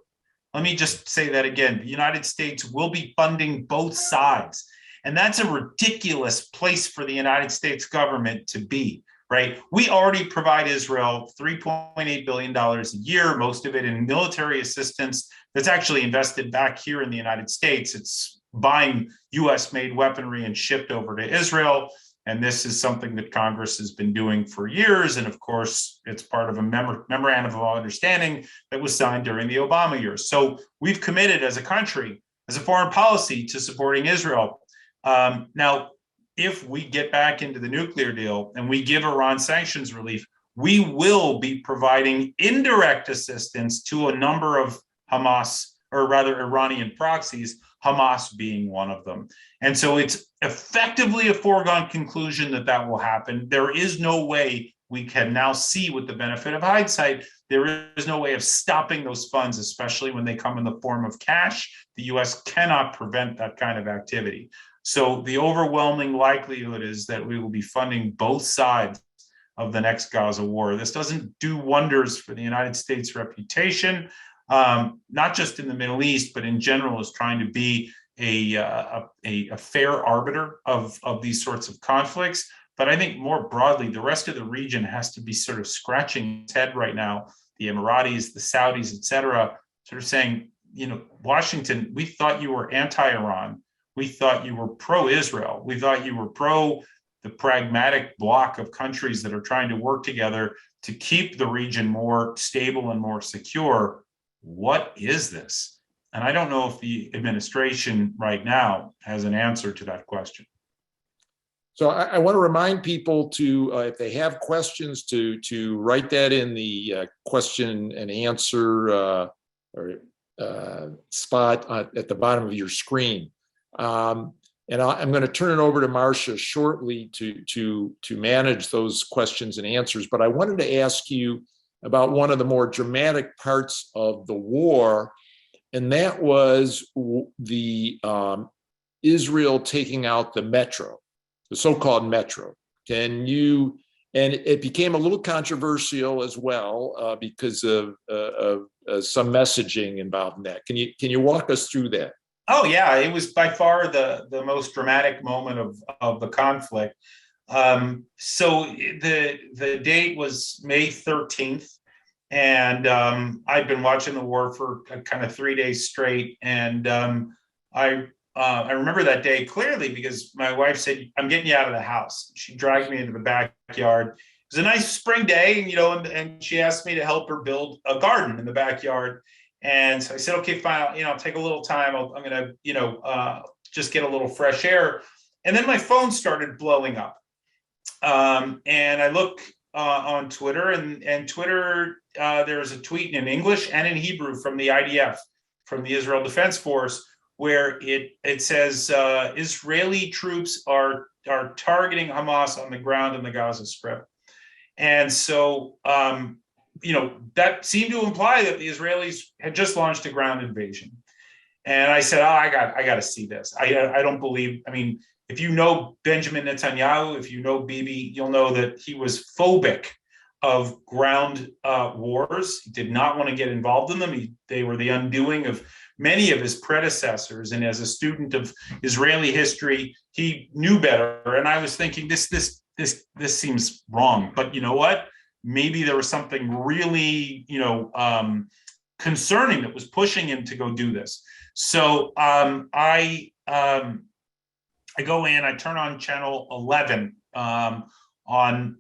Let me just say that again. The United States will be funding both sides. And that's a ridiculous place for the United States government to be, right? We already provide Israel $3.8 billion a year, most of it in military assistance that's actually invested back here in the United States. It's buying US-made weaponry and shipped over to Israel. And this is something that Congress has been doing for years. And of course, it's part of a memorandum of understanding that was signed during the Obama years. So we've committed as a country, as a foreign policy, to supporting Israel. Now, if we get back into the nuclear deal and we give Iran sanctions relief, we will be providing indirect assistance to a number of Hamas, or rather Iranian proxies, Hamas being one of them. And so it's effectively a foregone conclusion that that will happen. There is no way, we can now see with the benefit of hindsight, there is no way of stopping those funds, especially when they come in the form of cash. The US cannot prevent that kind of activity. So the overwhelming likelihood is that we will be funding both sides of the next Gaza war. This doesn't do wonders for the United States' reputation, not just in the Middle East, but in general, is trying to be a fair arbiter of these sorts of conflicts. But I think more broadly, the rest of the region has to be sort of scratching its head right now. The Emiratis, the Saudis, et cetera, sort of saying, you know, Washington, we thought you were anti-Iran. We thought you were pro-Israel. We thought you were pro the pragmatic bloc of countries that are trying to work together to keep the region more stable and more secure. What is this? And I don't know if the administration right now has an answer to that question. So I want to remind people to, if they have questions, to write that in the question and answer spot at the bottom of your screen. And I'm going to turn it over to Marcia shortly to manage those questions and answers. But I wanted to ask you about one of the more dramatic parts of the war, and that was the Israel taking out the metro, the so-called metro. And it became a little controversial as well because of some messaging involved in that. Can you walk us through that? Oh yeah, it was by far the most dramatic moment of the conflict. So the date was May 13th, and I'd been watching the war for kind of 3 days straight, and I remember that day clearly because my wife said, "I'm getting you out of the house." She dragged me into the backyard. It was a nice spring day, you know, and she asked me to help her build a garden in the backyard. And so I said, okay, fine, I'll take a little time. I'm going to, just get a little fresh air. And then my phone started blowing up. And I look on Twitter, and Twitter, there's a tweet in English and in Hebrew from the IDF, from the Israel Defense Force, where it says Israeli troops are targeting Hamas on the ground in the Gaza Strip. And so, that seemed to imply that the Israelis had just launched a ground invasion. And I said, I got to see this. I don't believe, if you know Benjamin Netanyahu, if you know Bibi, you'll know that he was phobic of ground wars. He did not want to get involved in them. They were the undoing of many of his predecessors. And as a student of Israeli history, he knew better. And I was thinking, this seems wrong. But you know what? Maybe there was something really, concerning that was pushing him to go do this. So I go in, I turn on channel 11 on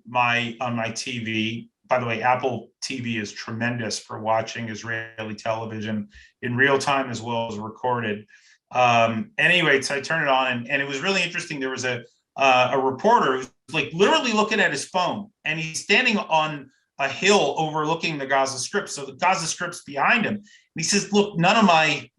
my TV. By the way, Apple TV is tremendous for watching Israeli television in real time as well as recorded. Anyway, so I turn it on, and it was really interesting. There was a reporter who's like literally looking at his phone, and he's standing on a hill overlooking the Gaza Strip. So the Gaza Strip's behind him. And he says, look, none of my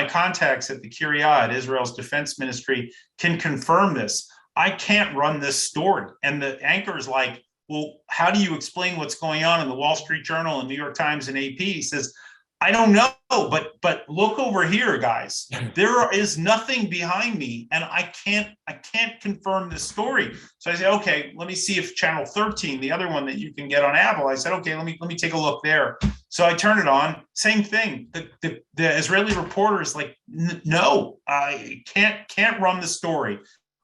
contacts at the Kiryat, Israel's defense ministry, can confirm this. I can't run this story. And the anchor's like, well, how do you explain what's going on in the Wall Street Journal and New York Times and AP? He says, I don't know, but look over here, guys. There is nothing behind me, and I can't confirm this story. So I said, okay, let me see if channel 13, the other one that you can get on Apple. I said, okay, let me take a look there. So I turn it on. Same thing. The Israeli reporter is like, no, I can't run the story.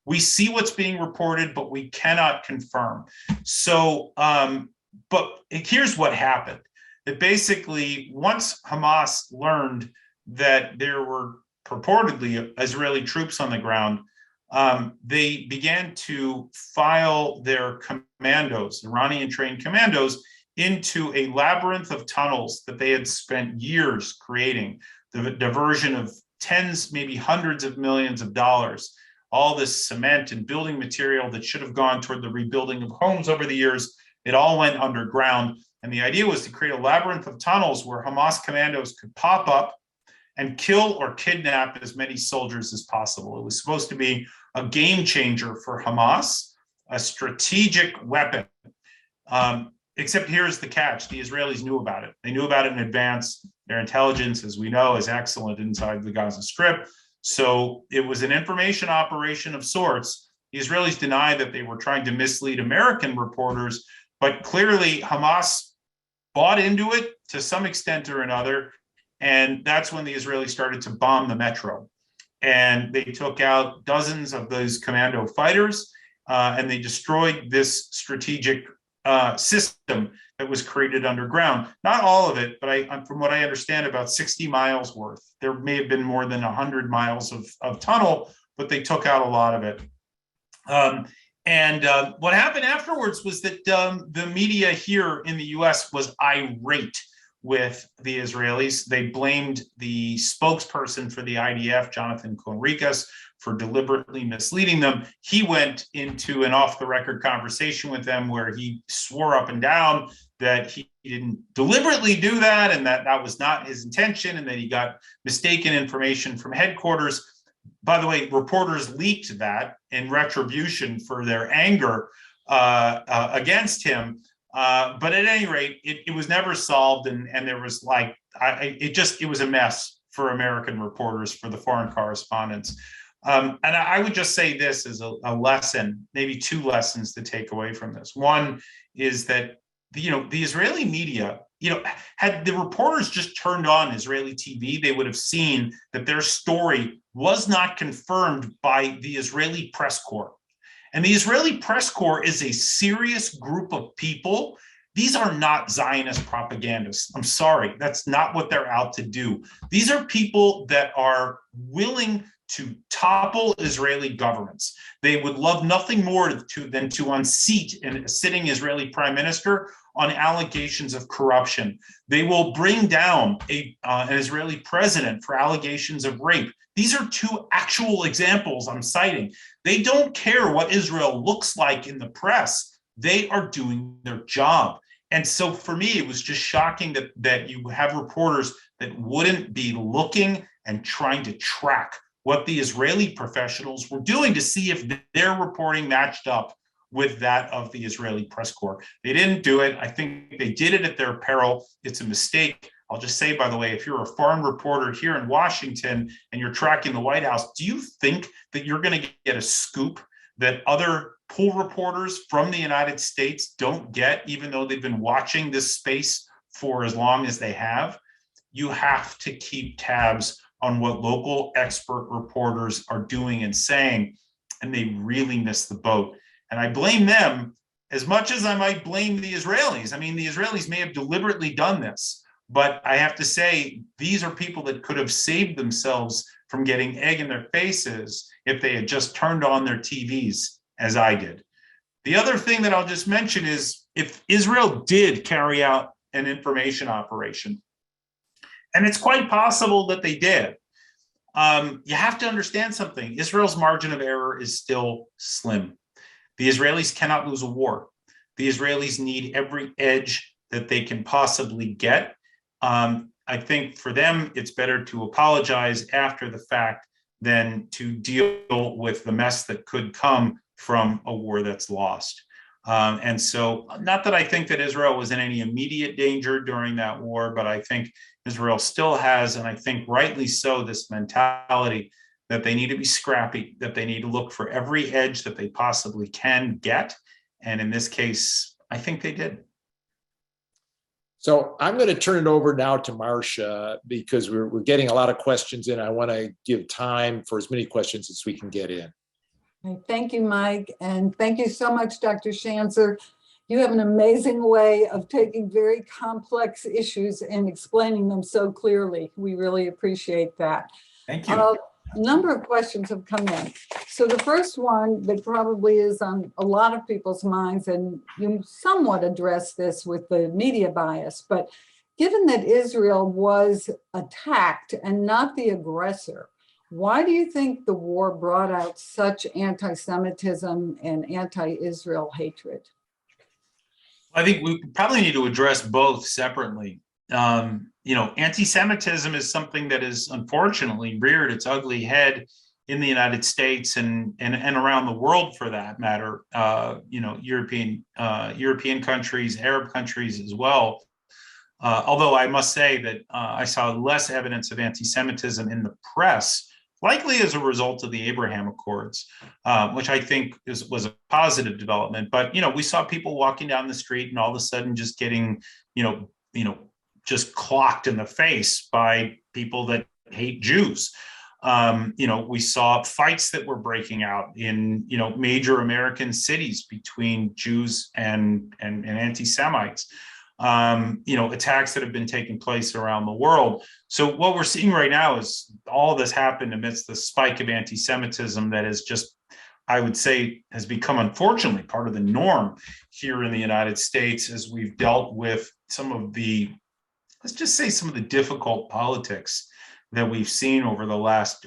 We see what's being reported, but we cannot confirm. So, but here's what happened. That basically, once Hamas learned that there were purportedly Israeli troops on the ground, they began to file their commandos, Iranian-trained commandos, into a labyrinth of tunnels that they had spent years creating, the diversion of tens, maybe hundreds of millions of dollars, all this cement and building material that should have gone toward the rebuilding of homes over the years. It all went underground. And the idea was to create a labyrinth of tunnels where Hamas commandos could pop up and kill or kidnap as many soldiers as possible. It was supposed to be a game changer for Hamas, a strategic weapon. Except here's the catch. The Israelis knew about it. They knew about it in advance. Their intelligence, as we know, is excellent inside the Gaza Strip. So it was an information operation of sorts. The Israelis denied that they were trying to mislead American reporters, but clearly Hamas bought into it to some extent or another. And that's when the Israelis started to bomb the metro. And they took out dozens of those commando fighters, and they destroyed this strategic system that was created underground. Not all of it, but from what I understand, about 60 miles worth. There may have been more than 100 miles of tunnel, but they took out a lot of it. What happened afterwards was that the media here in the US was irate with the Israelis. They blamed the spokesperson for the IDF, Jonathan Schanzer, for deliberately misleading them. He went into an off-the-record conversation with them where he swore up and down that he didn't deliberately do that and that was not his intention, and that he got mistaken information from headquarters. By the way, reporters leaked that in retribution for their anger against him. But at any rate, it was never solved, and there was it was a mess for American reporters, for the foreign correspondents. And I would just say this as a lesson, maybe two lessons to take away from this. One is that the Israeli media, had the reporters just turned on Israeli TV, they would have seen that their story was not confirmed by the Israeli press corps. And the Israeli press corps is a serious group of people. These are not Zionist propagandists. I'm sorry, that's not what they're out to do. These are people that are willing to topple Israeli governments. They would love nothing more than to unseat a sitting Israeli prime minister on allegations of corruption. They will bring down an Israeli president for allegations of rape. These are two actual examples I'm citing. They don't care what Israel looks like in the press. They are doing their job. And so for me, it was just shocking that you have reporters that wouldn't be looking and trying to track what the Israeli professionals were doing to see if their reporting matched up with that of the Israeli press corps. They didn't do it. I think they did it at their peril. It's a mistake. I'll just say, by the way, if you're a foreign reporter here in Washington and you're tracking the White House, do you think that you're going to get a scoop that other pool reporters from the United States don't get, even though they've been watching this space for as long as they have? You have to keep tabs on what local expert reporters are doing and saying, and they really missed the boat. And I blame them as much as I might blame the Israelis. I mean, the Israelis may have deliberately done this, but I have to say, these are people that could have saved themselves from getting egg in their faces if they had just turned on their TVs as I did. The other thing that I'll just mention is if Israel did carry out an information operation, and it's quite possible that they did, you have to understand something. Israel's margin of error is still slim. The Israelis cannot lose a war. The Israelis need every edge that they can possibly get. I think for them, it's better to apologize after the fact than to deal with the mess that could come from a war that's lost. And so, not that I think that Israel was in any immediate danger during that war, but I think Israel still has, and I think rightly so, this mentality that they need to be scrappy, that they need to look for every edge that they possibly can get. And in this case, I think they did. So I'm going to turn it over now to Marcia because we're getting a lot of questions in. I want to give time for as many questions as we can get in. Thank you, Mike. And thank you so much, Dr. Schanzer. You have an amazing way of taking very complex issues and explaining them so clearly. We really appreciate that. Thank you. A number of questions have come in. So the first one that probably is on a lot of people's minds, and you somewhat address this with the media bias, but given that Israel was attacked and not the aggressor, why do you think the war brought out such anti-Semitism and anti-Israel hatred? I think we probably need to address both separately. Anti-Semitism is something that is unfortunately reared its ugly head in the United States and around the world, for that matter. European countries, Arab countries as well. Although I must say that I saw less evidence of anti-Semitism in the press, likely as a result of the Abraham Accords, which I think was a positive development. But we saw people walking down the street and all of a sudden just getting just clocked in the face by people that hate Jews. We saw fights that were breaking out in major American cities between Jews and anti-Semites. Attacks that have been taking place around the world. So what we're seeing right now is all of this happened amidst the spike of anti-Semitism that is just, I would say, has become unfortunately part of the norm here in the United States as we've dealt with some of the, let's just say, some of the difficult politics that we've seen over the last,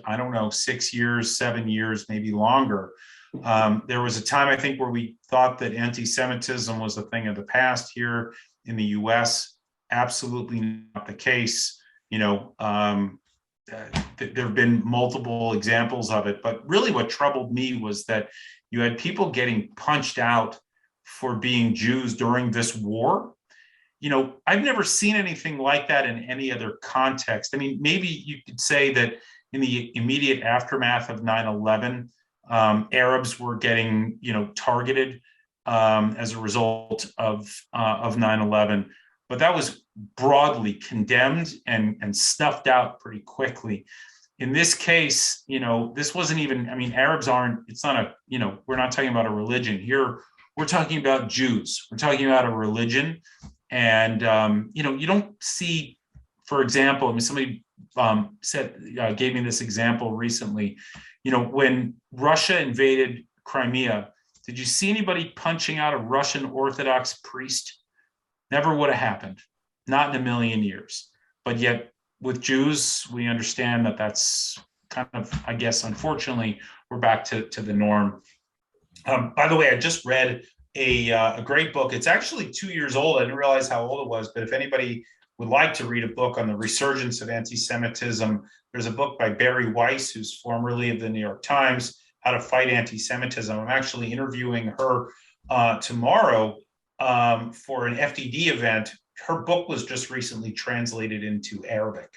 6 years, 7 years, maybe longer. There was a time, I think, where we thought that anti-Semitism was a thing of the past here in the US. Absolutely not the case. There have been multiple examples of it, but really what troubled me was that you had people getting punched out for being Jews during this war. I've never seen anything like that in any other context. I mean, maybe you could say that in the immediate aftermath of 9/11, Arabs were getting, targeted as a result of 9/11, but that was broadly condemned and snuffed out pretty quickly. In this case, this wasn't even, Arabs aren't, it's not a, we're not talking about a religion here. We're talking about Jews. We're talking about a religion. And, you don't see, for example, somebody gave me this example recently, when Russia invaded Crimea, did you see anybody punching out a Russian Orthodox priest? Never would have happened, not in a million years. But yet with Jews, we understand that that's kind of, I guess, unfortunately, we're back to the norm. By the way, I just read a great book. It's actually 2 years old. I didn't realize how old it was, but if anybody would like to read a book on the resurgence of anti-Semitism, there's a book by Barry Weiss, who's formerly of the New York Times, How to Fight Anti-Semitism. I'm actually interviewing her tomorrow for an FDD event. Her book was just recently translated into Arabic.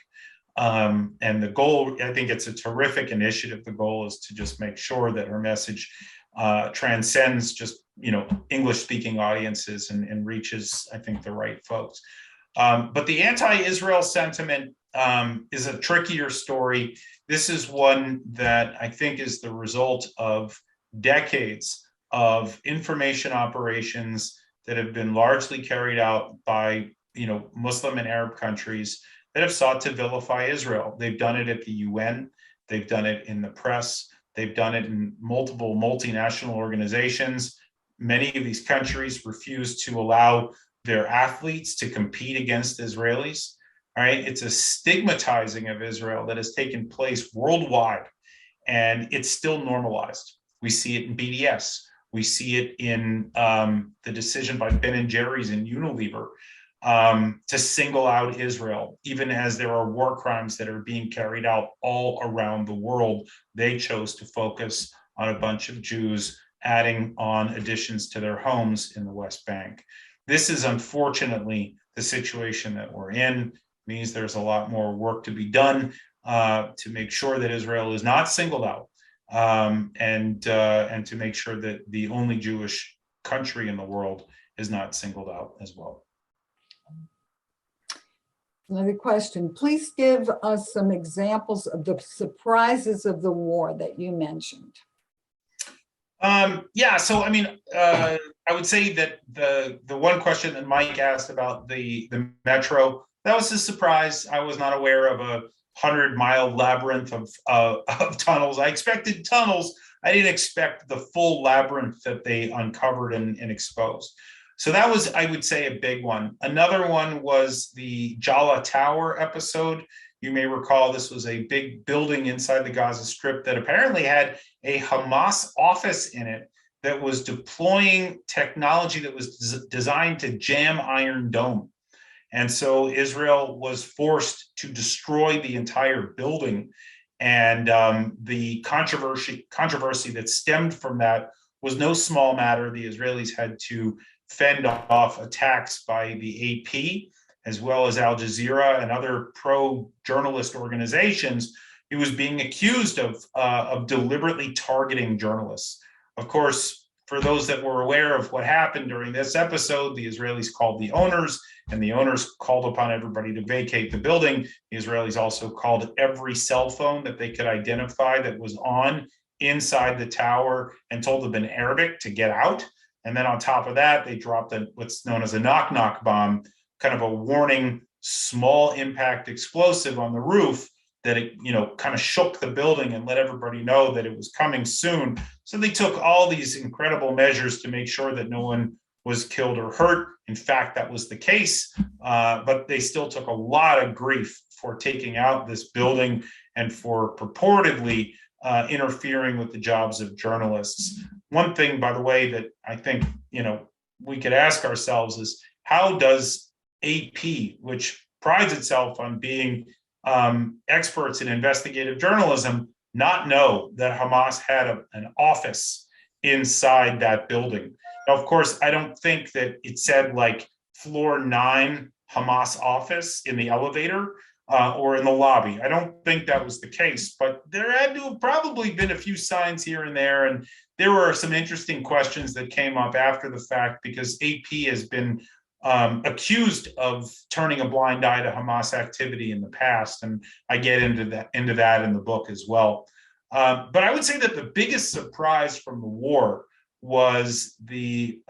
And the goal, I think it's a terrific initiative. The goal is to just make sure that her message transcends just, English-speaking audiences and reaches, I think, the right folks. But the anti-Israel sentiment is a trickier story. This is one that I think is the result of decades of information operations that have been largely carried out by, Muslim and Arab countries that have sought to vilify Israel. They've done it at the UN. They've done it in the press. They've done it in multiple multinational organizations. Many of these countries refuse to allow their athletes to compete against Israelis. All right, it's a stigmatizing of Israel that has taken place worldwide, and it's still normalized. We see it in BDS. We see it in the decision by Ben & Jerry's and Unilever to single out Israel, even as there are war crimes that are being carried out all around the world. They chose to focus on a bunch of Jews, adding on additions to their homes in the West Bank. This is unfortunately the situation that we're in. It means there's a lot more work to be done to make sure that Israel is not singled out, and to make sure that the only Jewish country in the world is not singled out as well. Another question. Please give us some examples of the surprises of the war that you mentioned. Yeah, so I would say that the one question that Mike asked about the metro, that was a surprise. I was not aware of a 100-mile labyrinth of tunnels. I expected tunnels. I didn't expect the full labyrinth that they uncovered and exposed. So that was, I would say, a big one. Another one was the Jala Tower episode. You may recall this was a big building inside the Gaza Strip that apparently had a Hamas office in it that was deploying technology that was designed to jam Iron Dome. And so Israel was forced to destroy the entire building. And the controversy that stemmed from that was no small matter. The Israelis had to fend off attacks by the AP, as well as Al Jazeera and other pro-journalist organizations. He was being accused of deliberately targeting journalists. Of course, for those that were aware of what happened during this episode, the Israelis called the owners, and the owners called upon everybody to vacate the building. The Israelis also called every cell phone that they could identify that was on inside the tower and told them in Arabic to get out. And then on top of that, they dropped what's known as a knock-knock bomb, kind of a warning, small impact explosive on the roof that it, kind of shook the building and let everybody know that it was coming soon. So they took all these incredible measures to make sure that no one was killed or hurt. In fact, that was the case, but they still took a lot of grief for taking out this building and for purportedly interfering with the jobs of journalists. One thing, by the way, that I think, we could ask ourselves is, how does AP, which prides itself on being experts in investigative journalism, not know that Hamas had an office inside that building? Now, of course, I don't think that it said like floor 9 Hamas office in the elevator or in the lobby. I don't think that was the case, but there had to have probably been a few signs here and there. And there were some interesting questions that came up after the fact, because AP has been accused of turning a blind eye to Hamas activity in the past. And I get into that in the book as well. But I would say that the biggest surprise from the war was the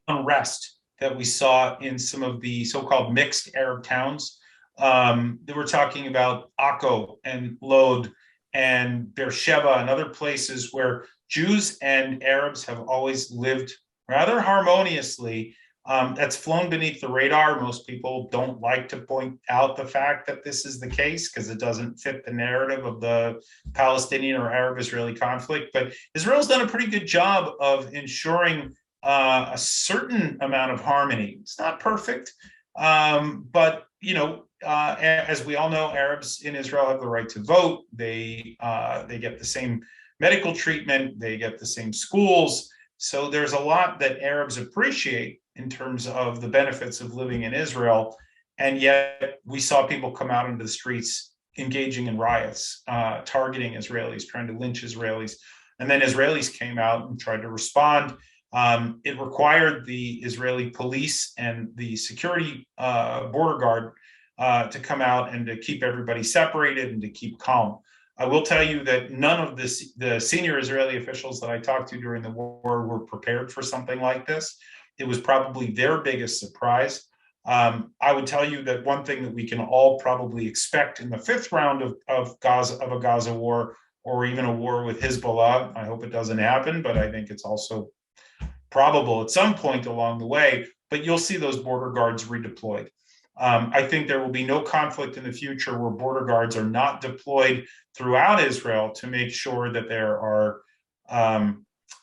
unrest that we saw in some of the so-called mixed Arab towns. They were talking about Akko and Lod and Beersheba and other places where Jews and Arabs have always lived rather harmoniously. That's flown beneath the radar. Most people don't like to point out the fact that this is the case because it doesn't fit the narrative of the Palestinian or Arab-Israeli conflict. But Israel's done a pretty good job of ensuring a certain amount of harmony. It's not perfect. But as we all know, Arabs in Israel have the right to vote. They get the same medical treatment. They get the same schools. So there's a lot that Arabs appreciate in terms of the benefits of living in Israel. And yet we saw people come out into the streets engaging in riots, targeting Israelis, trying to lynch Israelis. And then Israelis came out and tried to respond. It required the Israeli police and the security border guard to come out and to keep everybody separated and to keep calm. I will tell you that none of the senior Israeli officials that I talked to during the war were prepared for something like this. It was probably their biggest surprise. I would tell you that one thing that we can all probably expect in the fifth round of a Gaza war, or even a war with Hezbollah, I hope it doesn't happen, but I think it's also probable at some point along the way, but you'll see those border guards redeployed. I think there will be no conflict in the future where border guards are not deployed throughout Israel to make sure that there are,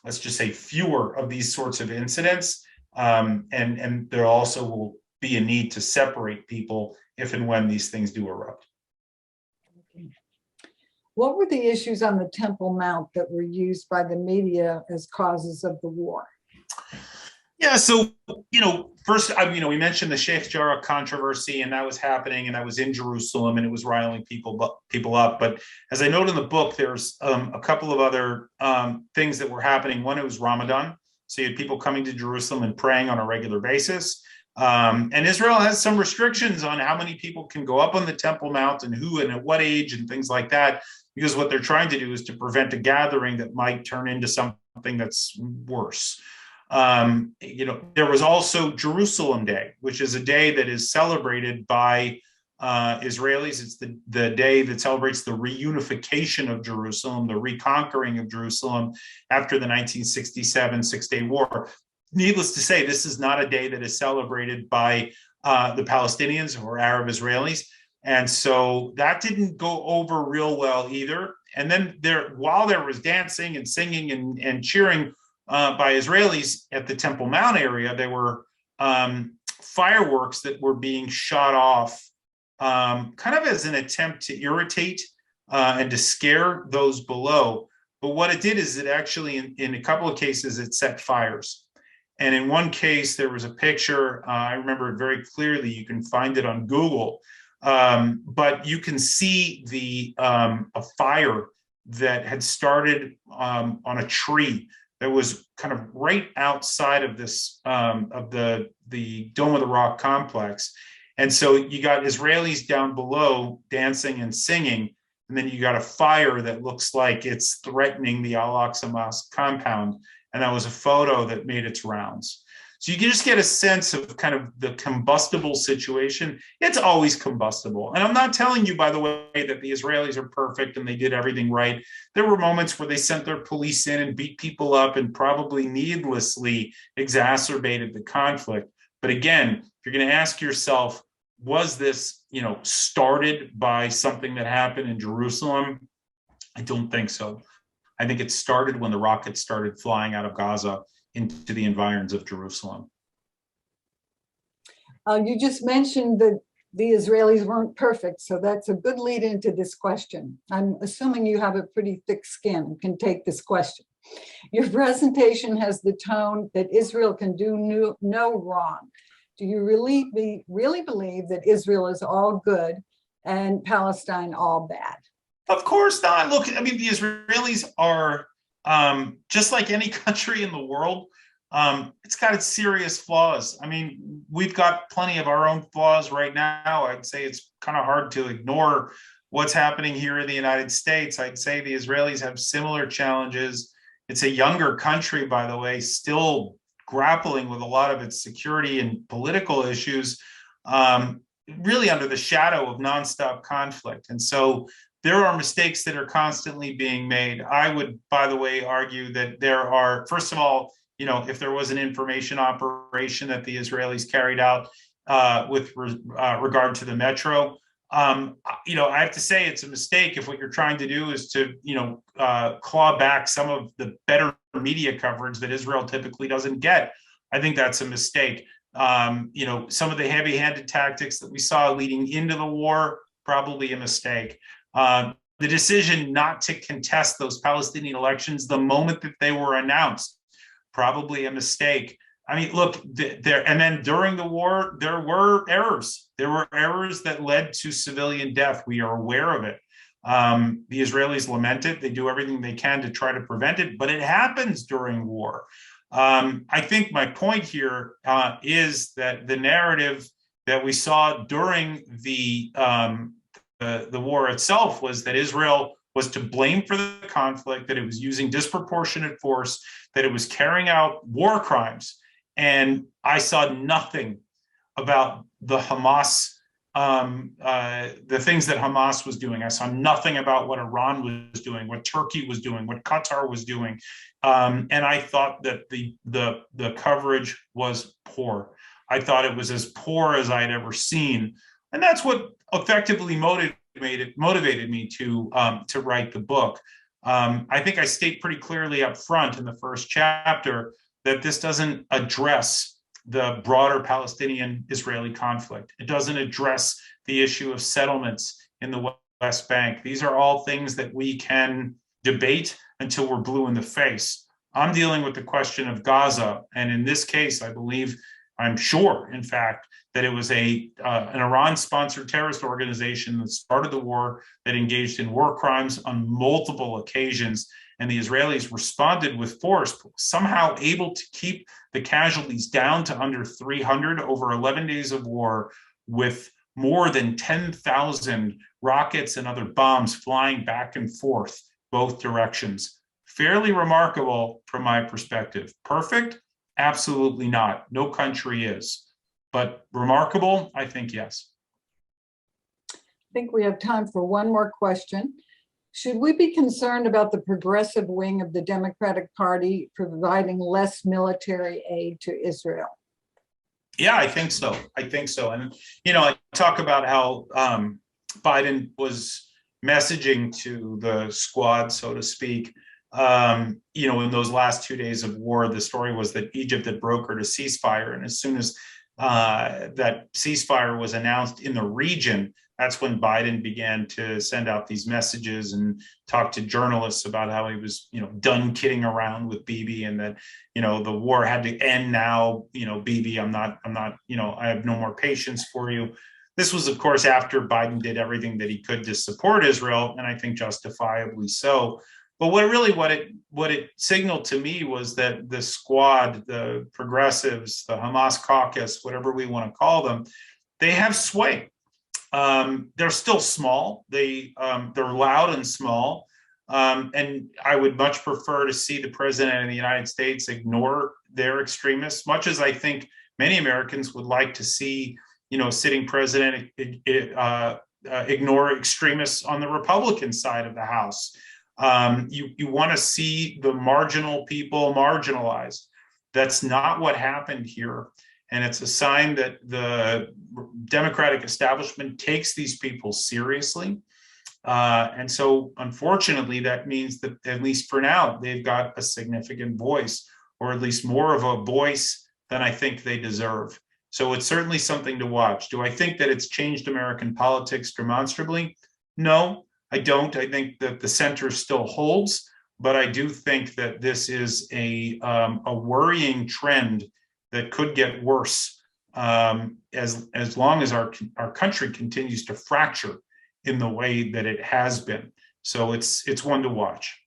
let's just say, fewer of these sorts of incidents. And there also will be a need to separate people if and when these things do erupt. What were the issues on the Temple Mount that were used by the media as causes of the war? Yeah, so, first, we mentioned the Sheikh Jarrah controversy, and that was happening, and I was in Jerusalem, and it was riling people up. But as I note in the book, there's a couple of other things that were happening. One, it was Ramadan. So you had people coming to Jerusalem and praying on a regular basis. And Israel has some restrictions on how many people can go up on the Temple Mount and who and at what age and things like that, because what they're trying to do is to prevent a gathering that might turn into something that's worse. There was also Jerusalem Day, which is a day that is celebrated by Israelis. It's the day that celebrates the reunification of Jerusalem, the reconquering of Jerusalem after the 1967 Six-Day War. Needless to say, this is not a day that is celebrated by the Palestinians or Arab Israelis. And so that didn't go over real well either. And then while there was dancing and singing and cheering by Israelis at the Temple Mount area, there were fireworks that were being shot off kind of as an attempt to irritate and to scare those below. But what it did is it actually, in a couple of cases, it set fires. And in one case, there was a picture, I remember it very clearly, you can find it on Google, but you can see a fire that had started on a tree that was kind of right outside of this, of the Dome of the Rock complex. And so you got Israelis down below dancing and singing, and then you got a fire that looks like it's threatening the Al-Aqsa Mosque compound. And that was a photo that made its rounds. So you can just get a sense of kind of the combustible situation. It's always combustible. And I'm not telling you, by the way, that the Israelis are perfect and they did everything right. There were moments where they sent their police in and beat people up and probably needlessly exacerbated the conflict. But again, if you're going to ask yourself, was this, started by something that happened in Jerusalem? I don't think so. I think it started when the rockets started flying out of Gaza into the environs of Jerusalem. You just mentioned that the Israelis weren't perfect, so that's a good lead into this question. I'm assuming you have a pretty thick skin and can take this question. Your presentation has the tone that Israel can do no wrong. Do you really believe that Israel is all good and Palestine all bad? Of course not. Look, I mean, the Israelis are just like any country in the world. It's got its serious flaws. I mean, we've got plenty of our own flaws right now. I'd say it's kind of hard to ignore what's happening here in the United States. I'd say the Israelis have similar challenges. It's a younger country, by the way, still grappling with a lot of its security and political issues, really under the shadow of nonstop conflict. And so there are mistakes that are constantly being made. I would, by the way, argue that there are, first of all, if there was an information operation that the Israelis carried out with regard to the metro, I have to say it's a mistake if what you're trying to do is to, claw back some of the better media coverage that Israel typically doesn't get. I think that's a mistake. Some of the heavy-handed tactics that we saw leading into the war, probably a mistake. The decision not to contest those Palestinian elections the moment that they were announced, probably a mistake. I mean, look, and then during the war, there were errors. There were errors that led to civilian death. We are aware of it. The Israelis lament it. They do everything they can to try to prevent it, but it happens during war. I think my point here is that the narrative that we saw during the war itself was that Israel was to blame for the conflict, that it was using disproportionate force, that it was carrying out war crimes. And I saw nothing about the Hamas, the things that Hamas was doing. I saw nothing about what Iran was doing, what Turkey was doing, what Qatar was doing. And I thought that the coverage was poor. I thought it was as poor as I'd ever seen. And that's what effectively motivated me to write the book. I think I state pretty clearly up front in the first chapter that this doesn't address the broader Palestinian-Israeli conflict. It doesn't address the issue of settlements in the West Bank. These are all things that we can debate until we're blue in the face. I'm dealing with the question of Gaza, and in this case, I'm sure, in fact, that it was an Iran-sponsored terrorist organization that started the war, that engaged in war crimes on multiple occasions, and the Israelis responded with force, somehow able to keep the casualties down to under 300 over 11 days of war, with more than 10,000 rockets and other bombs flying back and forth both directions. Fairly remarkable from my perspective. Perfect? Absolutely not. No country is. But remarkable? I think yes. I think we have time for one more question. Should we be concerned about the progressive wing of the Democratic Party providing less military aid to Israel? Yeah, I think so. And, I talk about how Biden was messaging to the squad, so to speak. In those last 2 days of war, the story was that Egypt had brokered a ceasefire. And as soon as that ceasefire was announced in the region, that's when Biden began to send out these messages and talk to journalists about how he was, done kidding around with Bibi, and that, the war had to end now. Bibi, I'm not, I have no more patience for you. This was, of course, after Biden did everything that he could to support Israel, and I think justifiably so. But what it signaled to me was that the squad, the progressives, the Hamas caucus, whatever we want to call them, they have sway. They're still small. They're loud and small. And I would much prefer to see the president of the United States ignore their extremists, much as I think many Americans would like to see, sitting president ignore extremists on the Republican side of the House. You want to see the marginal people marginalized. That's not what happened here. And it's a sign that the Democratic establishment takes these people seriously. And so, unfortunately, that means that, at least for now, they've got a significant voice, or at least more of a voice than I think they deserve. So it's certainly something to watch. Do I think that it's changed American politics demonstrably? No, I don't. I think that the center still holds, but I do think that this is a worrying trend that could get worse as long as our country continues to fracture in the way that it has been. So it's one to watch.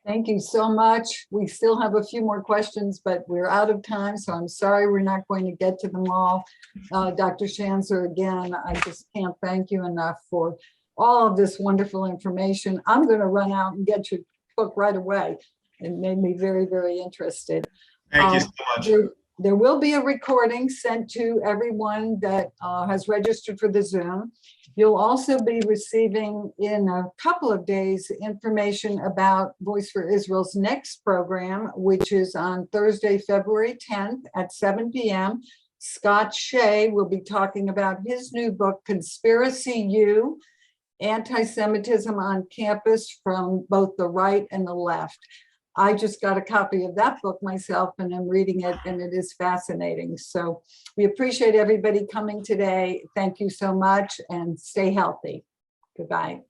Thank you so much. We still have a few more questions, but we're out of time, so I'm sorry we're not going to get to them all. Dr. Schanzer, again, I just can't thank you enough for all of this wonderful information. I'm going to run out and get your book right away. It made me very, very interested. Thank you so much. There will be a recording sent to everyone that has registered for the Zoom. You'll also be receiving in a couple of days information about Voice for Israel's next program, which is on Thursday, February 10th at 7 p.m. Scott Shea will be talking about his new book, Conspiracy U, Anti-Semitism on Campus from both the right and the left. I just got a copy of that book myself and I'm reading it, and it is fascinating. So we appreciate everybody coming today. Thank you so much, and stay healthy. Goodbye.